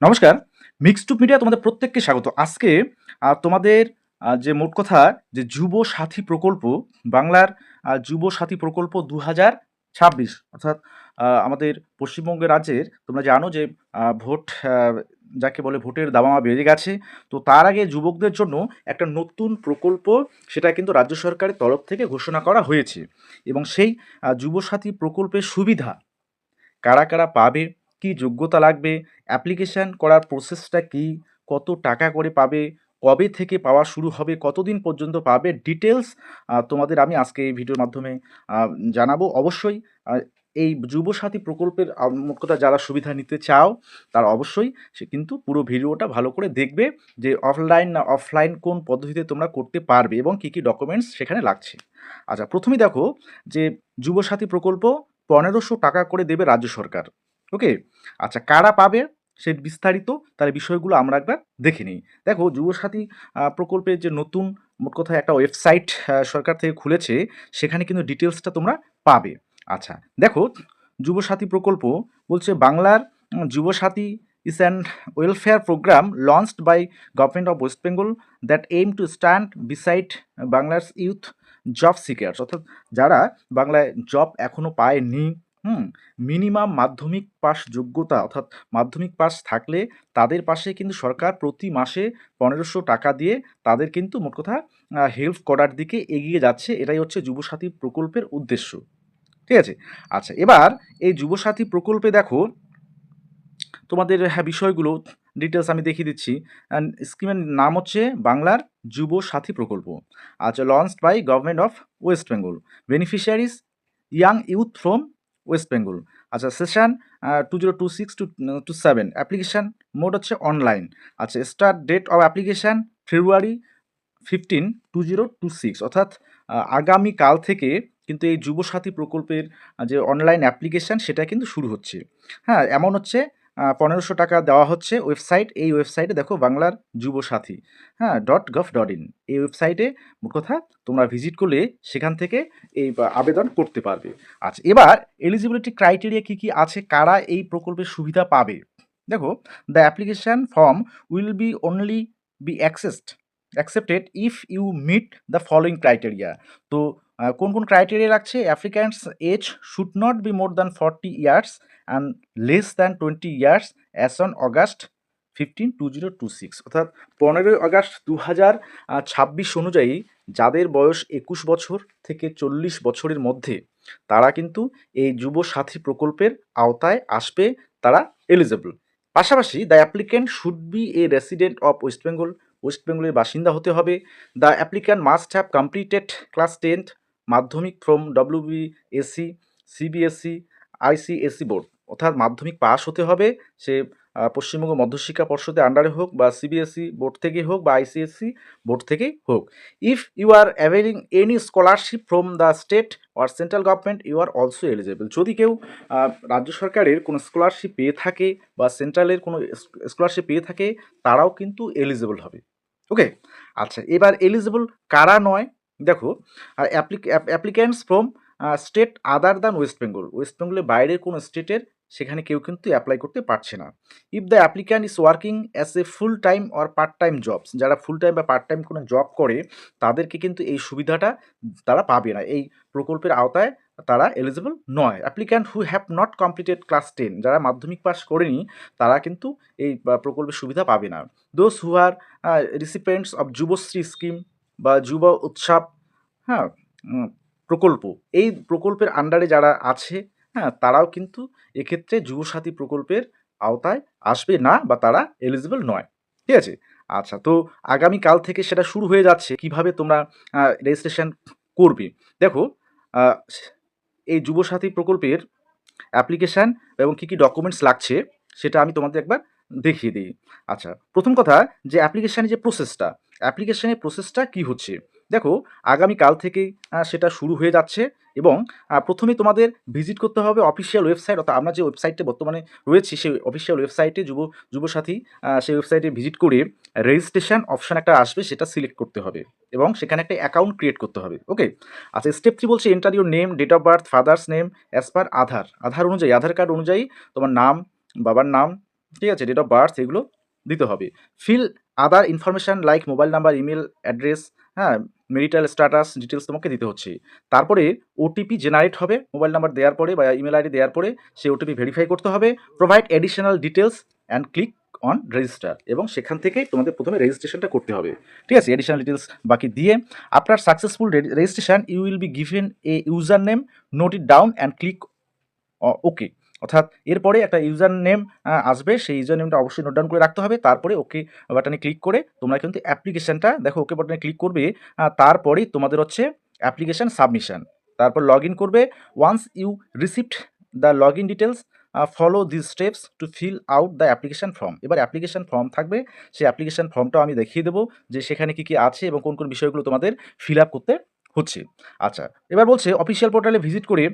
নমস্কার। Mixed টুব media তোমাদের প্রত্যেককে স্বাগত। আজকে তোমাদের যে মোট কথা যে যুব সাথী প্রকল্প, বাংলার যুব সাথী প্রকল্প ২০২৬ অর্থাৎ আমাদের পশ্চিমবঙ্গ রাজ্যের তোমরা জানো যে ভোট যাকে বলে ভোটের দামামা বেড়ে গেছে। তো তার আগে যুবকদের জন্য একটা নতুন প্রকল্প সেটা কিন্তু রাজ্য সরকারের তরফ থেকে ঘোষণা করা হয়েছে এবং সেই যুব সাথী প্রকল্পের সুবিধা কারা কারা পাবে, কি যোগ্যতা লাগবে, অ্যাপ্লিকেশান করার প্রসেসটা কী, কত টাকা করে পাবে, কবে থেকে পাওয়া শুরু হবে, কতদিন পর্যন্ত পাবে, ডিটেলস তোমাদের আমি আজকে এই ভিডিওর মাধ্যমে জানাবো। অবশ্যই এই যুবসাথী প্রকল্পের মোট কথা যারা সুবিধা নিতে চাও তারা অবশ্যই সে কিন্তু পুরো ভিডিওটা ভালো করে দেখবে যে অফলাইন না অফলাইন কোন পদ্ধতিতে তোমরা করতে পারবে এবং কী কী ডকুমেন্টস সেখানে লাগছে। আচ্ছা, প্রথমেই দেখো যে যুবসাথী প্রকল্প ১৫০০ টাকা করে দেবে রাজ্য সরকার। ওকে? আচ্ছা, কারা পাবে সে বিস্তারিত তাহলে বিষয়গুলো আমরা একবার দেখে নিই। দেখো, যুবসাথী প্রকল্পের যে নতুন মোট কথা একটা ওয়েবসাইট সরকার থেকে খুলেছে, সেখানে কিন্তু ডিটেলসটা তোমরা পাবে। আচ্ছা, দেখো, যুবসাথী প্রকল্প বলছে বাংলার Yuvasathi is an welfare program launched by Government of West Bengal that aim to stand beside Bangla's youth job seekers, অর্থাৎ যারা বাংলায় জব এখনো পায়নি, মিনিমাম মাধ্যমিক পাস যোগ্যতা অর্থাৎ মাধ্যমিক পাস থাকলে তাদের পাশে কিন্তু সরকার প্রতি মাসে ১৫০০ টাকা দিয়ে তাদের কিন্তু মোট কথা হেল্প করার দিকে এগিয়ে যাচ্ছে। এটাই হচ্ছে যুবসাথী প্রকল্পের উদ্দেশ্য। ঠিক আছে? আচ্ছা, এবার এই যুবসাথী প্রকল্পে দেখো তোমাদের বিষয়গুলো ডিটেলস আমি দেখিয়ে দিচ্ছি। স্কিমের নাম হচ্ছে বাংলার যুব সাথী প্রকল্প। আচ্ছা, launched by government of West Bengal. Beneficiaries young youth from West Bengal. আচ্ছা, সেশন 2026 টু 7। অ্যাপ্লিকেশান মোড হচ্ছে অনলাইন। আচ্ছা, start date of application February 15, 2026, অর্থাৎ আগামীকাল থেকে কিন্তু এই যুবসাথী প্রকল্পের যে অনলাইন অ্যাপ্লিকেশান সেটা কিন্তু শুরু হচ্ছে। হ্যাঁ, এমন হচ্ছে ১৫০০ টাকা দেওয়া হচ্ছে ওয়েবসাইট। এই ওয়েবসাইটে দেখো বাংলার যুবসাথী, হ্যাঁ, .gov.in, এই ওয়েবসাইটে মোট কথা তোমরা ভিজিট করলে সেখান থেকে এই আবেদন করতে পারবে। আচ্ছা, এবার এলিজিবিলিটি ক্রাইটেরিয়া কী কী আছে, কারা এই প্রকল্পের সুবিধা পাবে। দেখো, the application form will be only be accepted if you meet the following criteria. তো কোন কোন ক্রাইটেরিয়া লাগছে? Applicants age should not be more than 40 years and less than 20 years as on August 15, 2026, অর্থাৎ 15ই আগস্ট 2026 অনুযায়ী যাদের বয়স 21 বছর থেকে 40 বছরের মধ্যে তারা কিন্তু এই যুব সাথী প্রকল্পের আওতায় আসবে, তারা এলিজেবল। পাশাপাশি the applicant should B A resident of West Bengal, West বেঙ্গলের বাসিন্দা হতে হবে। The applicant must have completed class 10 মাধ্যমিক from WBSE, CBSE, ICSE board, অর্থাৎ মাধ্যমিক পাস হতে হবে। সে পশ্চিমবঙ্গ মধ্যশিক্ষা পর্ষদের আন্ডারে হোক বা CBSE বোর্ড থেকে হোক বা ICSE বোর্ড থেকেই হোক। If you are availing any scholarship from the state or central government you are also eligible. যদি কেউ রাজ্য সরকারের কোনো স্কলারশিপ পেয়ে থাকে বা সেন্ট্রালের কোনো স্কলারশিপ পেয়ে থাকে তারাও কিন্তু এলিজেবল হবে। ওকে? আচ্ছা, এবার এলিজেবল কারা নয়, দেখো, applicants from state other than West Bengal, West বেঙ্গলের বাইরের কোনো স্টেটের সেখানে কেউ কিন্তু অ্যাপ্লাই করতে পারছে না। If the applicant is working as a full time or part time jobs, যারা ফুল টাইম বা পার্ট টাইম কোনো জব করে তাদেরকে কিন্তু এই সুবিধাটা তারা পাবে না, এই প্রকল্পের আওতায় তারা এলিজিবল নয়। Applicant who have not completed class 10, যারা মাধ্যমিক পাস করেনি তারা কিন্তু এই প্রকল্পের সুবিধা পাবে না। Those who are recipients of Yuvashree scheme বা যুব উৎসব, হ্যাঁ, প্রকল্প, এই প্রকল্পের আন্ডারে যারা আছে, হ্যাঁ, তারাও কিন্তু এক্ষেত্রে যুবসাথী প্রকল্পের আওতায় আসবে না বা তারা এলিজিবল নয়। ঠিক আছে? আচ্ছা, তো আগামীকাল থেকে সেটা শুরু হয়ে যাচ্ছে। কিভাবে তোমরা রেজিস্ট্রেশন করবে? দেখো, এই যুবসাথী প্রকল্পের অ্যাপ্লিকেশান এবং কী কী ডকুমেন্টস লাগছে সেটা আমি তোমাদের একবার দেখিয়ে দিই। আচ্ছা, প্রথম কথা যে অ্যাপ্লিকেশানের প্রসেসটা কী হচ্ছে। দেখো, আগামীকাল থেকেই সেটা শুরু হয়ে যাচ্ছে এবং প্রথমে তোমাদের ভিজিট করতে হবে অফিসিয়াল ওয়েবসাইট, অর্থাৎ আমরা যে ওয়েবসাইটে বর্তমানে রয়েছি সেই অফিসিয়াল ওয়েবসাইটে যুবসাথী, সেই ওয়েবসাইটে ভিজিট করে রেজিস্ট্রেশন অপশান একটা আসবে সেটা সিলেক্ট করতে হবে এবং সেখানে একটা অ্যাকাউন্ট ক্রিয়েট করতে হবে। ওকে? আচ্ছা, স্টেপ 3 বলছে enter your name, date of birth, father's name as per Aadhaar অনুযায়ী, আধার কার্ড অনুযায়ী তোমার নাম, বাবার নাম, ঠিক আছে, ডেট অফ বার্থ এগুলো দিতে হবে। Fill other information like mobile number, email address, হ্যাঁ, মেরিটাল স্ট্যাটাস ডিটেলস তোমাকে দিতে হচ্ছে। তারপরে ওটিপি জেনারেট হবে মোবাইল নাম্বার দেওয়ার পরে বা ইমেল আইডি দেওয়ার পরে, সেই ওটিপি ভেরিফাই করতে হবে। Provide additional details and click on register, এবং সেখান থেকেই তোমাদের প্রথমে রেজিস্ট্রেশনটা করতে হবে। ঠিক আছে, অ্যাডিশনাল ডিটেলস বাকি দিয়ে after successful registration you will be given a user name, note it down and click okay. অর্থাৎ এরপরে একটা ইউজার নেম আসবে, সেই ইউজার নেমটা অবশ্যই নোট ডাউন করে রাখতে হবে। তারপরে ওকে বাটনে ক্লিক করে তোমরা কিন্তু অ্যাপ্লিকেশনটা দেখো, ওকে বাটনে ক্লিক করবে, তারপরেই তোমাদের হচ্ছে অ্যাপ্লিকেশন সাবমিশন। তারপর লগ ইন করবে। Once you received the log in details follow this steps to fill out the application form. এবার অ্যাপ্লিকেশন ফর্ম থাকবে, সেই অ্যাপ্লিকেশন ফর্মটাও আমি দেখিয়ে দেবো যে সেখানে কী কী আছে এবং কোন কোন বিষয়গুলো তোমাদের ফিল আপ করতে হচ্ছে। আচ্ছা, এবার বলছে অফিসিয়াল পোর্টালে ভিজিট করে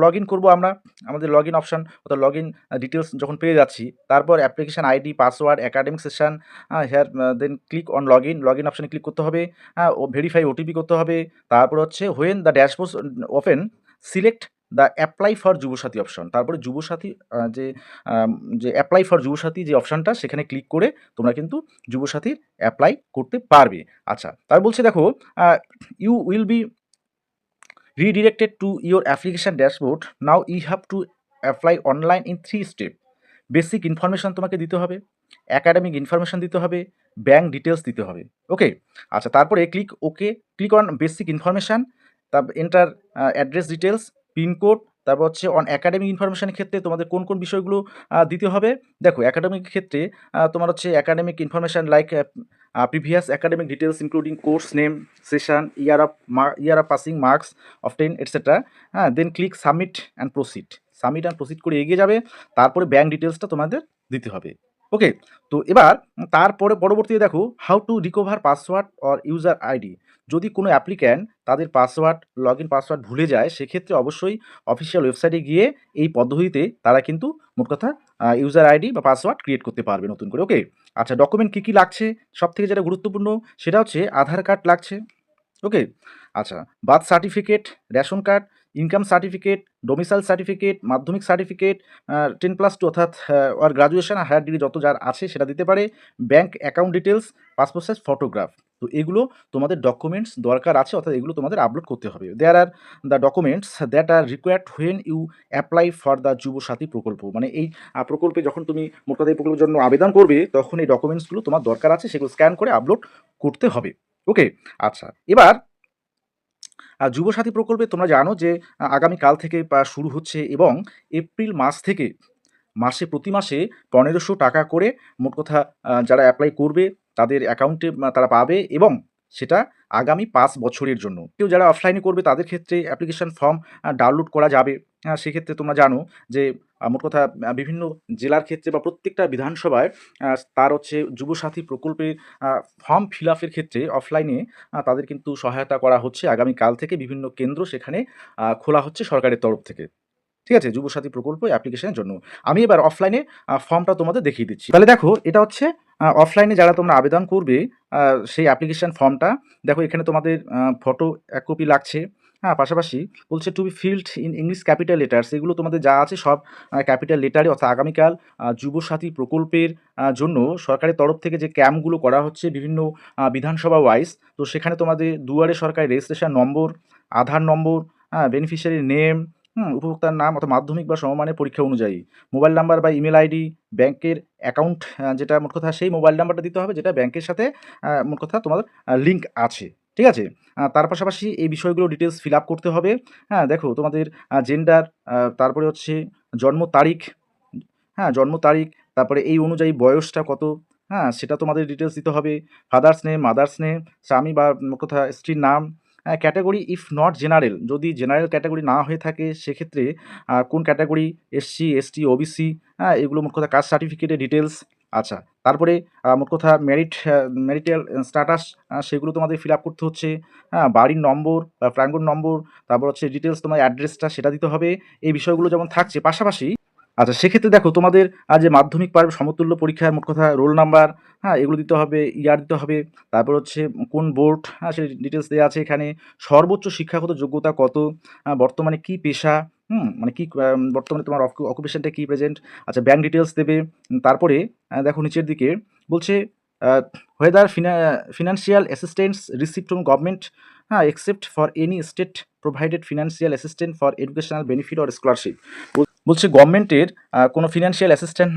লগ ইন করবো আমরা। আমাদের লগ ইন অপশান অর্থাৎ লগ ইন ডিটেলস যখন পেয়ে যাচ্ছি, তারপর application ID, password, academic session, here then click on log in অপশানে ক্লিক করতে হবে। ও ভেরিফাই ওটিপি করতে হবে। তারপর হচ্ছে when the dashboard open select the apply for Yuvasathi option. তারপরে যুবসাথী যে যে অ্যাপ্লাই ফর যুবসাথী যে অপশানটা, সেখানে ক্লিক করে তোমরা কিন্তু যুবসাথীর অ্যাপ্লাই করতে পারবে। আচ্ছা, তার বলছে দেখো you will be redirected to your application dashboard. Now you have to apply online in 3 step. Basic information তোমাকে দিতে হবে, অ্যাকাডেমিক ইনফরমেশন দিতে হবে, ব্যাংক ডিটেলস দিতে হবে। ওকে, আচ্ছা, তারপরে ক্লিক অন বেসিক ইনফরমেশান, তারপর এন্টার অ্যাড্রেস ডিটেলস, পিনকোড। তারপর হচ্ছে অন অ্যাকাডেমিক ইনফরমেশনের ক্ষেত্রে তোমাদের কোন কোন বিষয়গুলো দিতে হবে। দেখো, অ্যাকাডেমিক ক্ষেত্রে তোমার হচ্ছে academic information like previous academic details including course name, session, year of passing, marks of 10 etcetera. হ্যাঁ, দেন ক্লিক সাবমিট অ্যান্ড প্রসিড করে এগিয়ে যাবে। তারপরে ব্যাঙ্ক ডিটেলসটা তোমাদের দিতে হবে। ওকে, তো এবার তারপরে পরবর্তীতে দেখো how to recover password or user ID. যদি কোনো অ্যাপ্লিক্যান্ট তাদের লগ ইন পাসওয়ার্ড ভুলে যায়, সেক্ষেত্রে অবশ্যই অফিসিয়াল ওয়েবসাইটে গিয়ে এই পদ্ধতিতে তারা কিন্তু মোট কথা ইউজার আইডি বা পাসওয়ার্ড ক্রিয়েট করতে পারবে নতুন করে। ওকে, আচ্ছা, ডকুমেন্ট কী কী লাগছে, সব থেকে যেটা গুরুত্বপূর্ণ সেটা হচ্ছে আধার কার্ড লাগছে। ওকে, আচ্ছা, birth certificate, ration card, income certificate, domicile certificate, মাধ্যমিক সার্টিফিকেট, 10+2 অর্থাৎ আর গ্রাজুয়েশন আর হায়ার ডিগ্রি যত যার আছে সেটা দিতে পারে, bank account details, passport size photograph. তো এগুলো তোমাদের ডকুমেন্টস দরকার আছে, অর্থাৎ এগুলো তোমাদের আপলোড করতে হবে। There are the documents that are required when you apply for the Yuvasathi প্রকল্প। মানে এই প্রকল্পে যখন তুমি মোট কথা এই প্রকল্পের জন্য আবেদন করবে, তখন এই ডকুমেন্টসগুলো তোমার দরকার আছে, সেগুলো স্ক্যান করে আপলোড করতে হবে। ওকে, আচ্ছা, এবার যুবসাথী প্রকল্পে তোমরা জানো যে আগামীকাল থেকে শুরু হচ্ছে, এবং এপ্রিল মাস থেকে প্রতি মাসে ১৫০০ টাকা করে মোট কথা যারা অ্যাপ্লাই করবে তাদের অ্যাকাউন্টে তারা পাবে, এবং সেটা আগামী ৫ বছরের জন্য। কেউ যারা অফলাইনে করবে তাদের ক্ষেত্রে অ্যাপ্লিকেশন ফর্ম ডাউনলোড করা যাবে। সেক্ষেত্রে তোমরা জানো যে মোট কথা বিভিন্ন জেলার ক্ষেত্রে বা প্রত্যেকটা বিধানসভায় তার হচ্ছে যুবসাথী প্রকল্পের ফর্ম ফিল আপের ক্ষেত্রে অফলাইনে তাদের কিন্তু সহায়তা করা হচ্ছে। আগামীকাল থেকে বিভিন্ন কেন্দ্র সেখানে খোলা হচ্ছে সরকারের তরফ থেকে। ঠিক আছে, যুবসাথী প্রকল্প অ্যাপ্লিকেশনের জন্য। আমি এবার অফলাইনে ফর্মটা তোমাদের দেখিয়ে দিচ্ছি। তাহলে দেখো, এটা হচ্ছে অফলাইনে যারা তোমরা আবেদন করবে সেই অ্যাপ্লিকেশন ফর্মটা। দেখো, এখানে তোমাদের ফটো ১ কপি লাগছে। হ্যাঁ, পাশাপাশি বলছে to be filled in English capital letters. এগুলো তোমাদের যা আছে সব ক্যাপিটাল লেটারে, অর্থাৎ আগামীকাল যুবসাথী প্রকল্পের জন্য সরকারের তরফ থেকে যে ক্যাম্পগুলো করা হচ্ছে বিভিন্ন বিধানসভা ওয়াইজ, তো সেখানে তোমাদের দুয়ারে সরকারি রেজিস্ট্রেশন নম্বর, আধার নম্বর, বেনিফিশিয়ারি নেম, উপভোক্তার নাম অর্থাৎ মাধ্যমিক বা সমমানের পরীক্ষা অনুযায়ী, মোবাইল নাম্বার বা ইমেল আইডি, ব্যাংকের অ্যাকাউন্ট যেটা মোট কথা সেই মোবাইল নাম্বারটা দিতে হবে যেটা ব্যাংকের সাথে মোট কথা তোমার লিঙ্ক আছে। ঠিক আছে, তার পাশাপাশি এই বিষয়গুলো ডিটেলস ফিল আপ করতে হবে। হ্যাঁ, দেখো, তোমাদের জেন্ডার, তারপরে হচ্ছে জন্ম তারিখ, হ্যাঁ, জন্ম তারিখ, তারপরে এই অনুযায়ী বয়সটা কত, হ্যাঁ, সেটা তোমাদের ডিটেলস দিতে হবে। ফাদার্স নেম, মাদার্স নেম, স্বামী বা মোট কথা স্ত্রীর নাম, ক্যাটাগরি ইফ নট জেনারেল, যদি জেনারেল ক্যাটাগরি না হয়ে থাকে সেক্ষেত্রে কোন ক্যাটাগরি, এসসি, এসটি, ওবিসি, হ্যাঁ, এগুলো মোট কথা কাস্ট সার্টিফিকেটের ডিটেলস। আচ্ছা, তারপরে মোট কথা ম্যারিটাল স্ট্যাটাস, সেগুলো তোমাদের ফিল আপ করতে হচ্ছে। হ্যাঁ, বাড়ির নম্বর বা প্রাঙ্গণ নম্বর, তারপর হচ্ছে ডিটেলস তোমার অ্যাড্রেসটা সেটা দিতে হবে। এই বিষয়গুলো যেমন থাকছে, পাশাপাশি আচ্ছা, সেক্ষেত্রে দেখো তোমাদের যে মাধ্যমিক সমতুল্য পরীক্ষার মোট কথা রোল নাম্বার, হ্যাঁ? এগুলো দিতে হবে, ইয়ার দিতে হবে। তারপর হচ্ছে কোন বোর্ড, হ্যাঁ? সেই ডিটেইলস দেয়া আছে এখানে। সর্বোচ্চ শিক্ষাগত যোগ্যতা কত? বর্তমানে কি পেশা? মানে কি বর্তমানে তোমার অকুপেশনটা কি প্রেজেন্ট? আচ্ছা, ব্যাংক ডিটেইলস দেবে। তারপরে দেখো নিচের দিকে বলছে আ whether financial assistance received from government, হ্যাঁ? except for any state provided financial assistance for educational benefit or scholarship। বলছে গভর্নমেন্টের কোনো ফিনান্সিয়াল অ্যাসিস্ট্যান্ট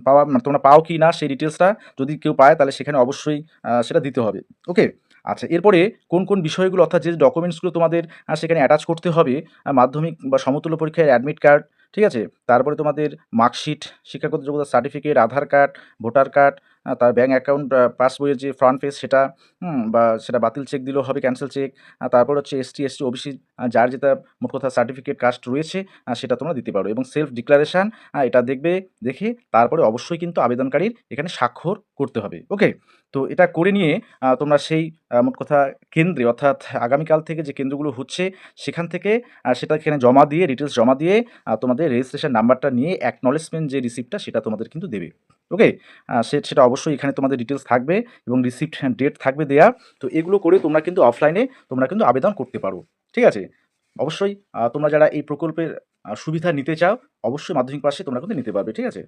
পাওয়া মানে তোমরা পাও কি না সেই ডিটেলসটা যদি কেউ পায় তাহলে সেখানে অবশ্যই সেটা দিতে হবে। ওকে? আচ্ছা, এরপরে কোন কোন বিষয়গুলো অর্থাৎ যে ডকুমেন্টসগুলো তোমাদের সেখানে অ্যাটাচ করতে হবে, মাধ্যমিক বা সমতুল্য পরীক্ষার অ্যাডমিট কার্ড, ঠিক আছে? তারপরে তোমাদের মার্কশিট, শিক্ষাগত যোগ্যতা সার্টিফিকেট, আধার কার্ড, ভোটার কার্ড, তার ব্যাংক অ্যাকাউন্ট, পাসবইয়ের যে ফ্রন্ট পেজ সেটা, বা সেটা বাতিল চেক দিলেও হবে, ক্যানসেল চেক। তারপর হচ্ছে এসটি, এসসি, ওবিসি যার যেটা মোট কথা সার্টিফিকেট কাস্ট রয়েছে সেটা তোমরা দিতে পারো এবং সেলফ ডিক্লারেশন এটা দেখবে, দেখে তারপরে অবশ্যই কিন্তু আবেদনকারীর এখানে স্বাক্ষর করতে হবে। ওকে? তো এটা করে নিয়ে তোমরা সেই মোট কথা কেন্দ্রে অর্থাৎ আগামীকাল থেকে যে কেন্দ্রগুলো হচ্ছে সেখান থেকে সেটা এখানে জমা দিয়ে ডিটেলস জমা দিয়ে তোমাদের রেজিস্ট্রেশন নাম্বারটা নিয়ে অ্যাকনলেজমেন্ট যে রিসিপ্টটা সেটা তোমাদের কিন্তু দেবে। ওকে? সেটা অবশ্যই এখানে তোমাদের ডিটেলস থাকবে এবং রিসিপ্ট ডেট থাকবে দেয়া। তো এগুলো করে তোমরা কিন্তু অফলাইনে তোমরা কিন্তু আবেদন করতে পারো। ঠিক আছে? অবশ্যই তোমরা যারা এই প্রকল্পের সুবিধা নিতে চাও, অবশ্যই মাধ্যমিক পাশে তোমরা কিন্তু নিতে পারবে। ঠিক আছে?